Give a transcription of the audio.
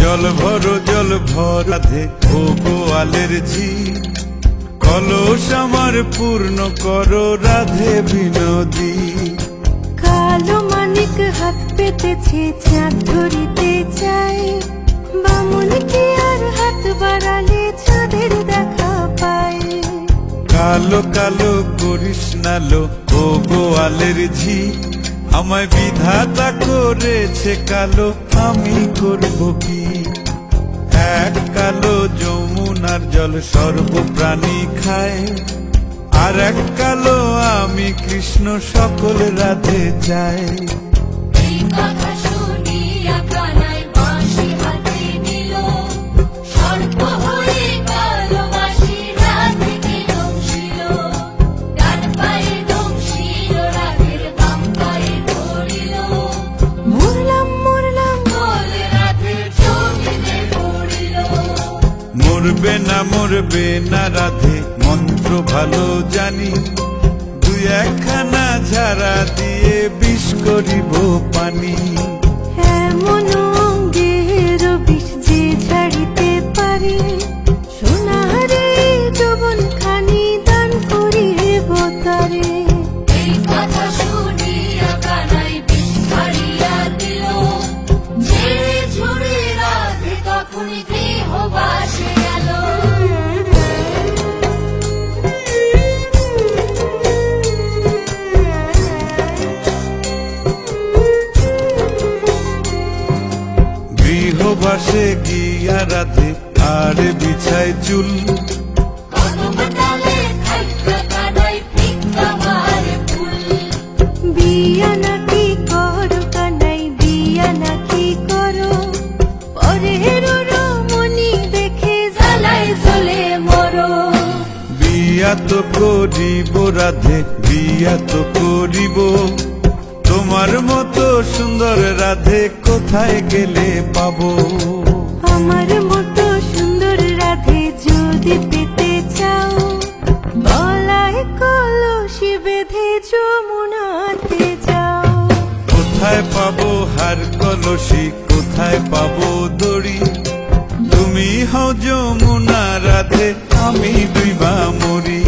জল ভর রাধে ও গোয়ালের ঝি, কলস আমার পূর্ণ করো রাধে বিনোদী। কালো মানিক হাত পেতেছে চাঁদ ধরিতে চাই, বামুনকে আর হাত বাড়ালে চাঁদের দেখা পায়। কালো কালো করিস নালো ও গোয়ালের ঝি, আমায় বিধাতা করেছে কালো, আমি করব কি? এক কালো যমুনার জল সর্বপ্রাণী খায়, আর এক কালো আমি কৃষ্ণ সকল রাধে চাই। এই কথা শুনিয়া কানাই বাঁশি হাতে নিল, সর্প হয়ে কালো বাঁশি রাধেকে দংশিল। ডান পায়ে দংশিল রাধের, বাম পায়ে ধরিল। মরলাম মরলাম বলে রাধের জমিনে পড়িল। মরবে না রাধে মন্ত্র ভালো জানি, দুই একখানা ঝাড়া দিয়ে বিষ করিব পানি। এমন অঙ্গের বিষ যে ছাড়িতে পারে, সোনারে যৌবন খানি দান করিব তারে। এই কথা শুনিয়া কানাই বিষ ছাড়িয়া দিল, ঝেড়ে ঝুড়ে রাধে তখনই গৃহবাসে গেল। গৃহবাসে গিয়া রাধে আর বিছায় চুল, কদম ডালে খাইয়া কানাই ফিক্কা মারে ফুল। বিয়া নাকি করো কানাই, বিয়া নাকি করো, পরের রমণী দেখে জ্বালায় জ্বলে মরো। বিয়া তো করিব রাধে, বিয়া তো করিব, তোমার মতো সুন্দর রাধে কোথায় গেলে পাবো? আমার মতো সুন্দর রাধে যদি পেতে চাও, গলায় কলসি বেঁধে যমুনাতে যাও। কোথায় পাবো হার কলসি, কোথায় পাবো দড়ি? তুমি হও যমুনা রাধে, আমি ডুইবা মরি।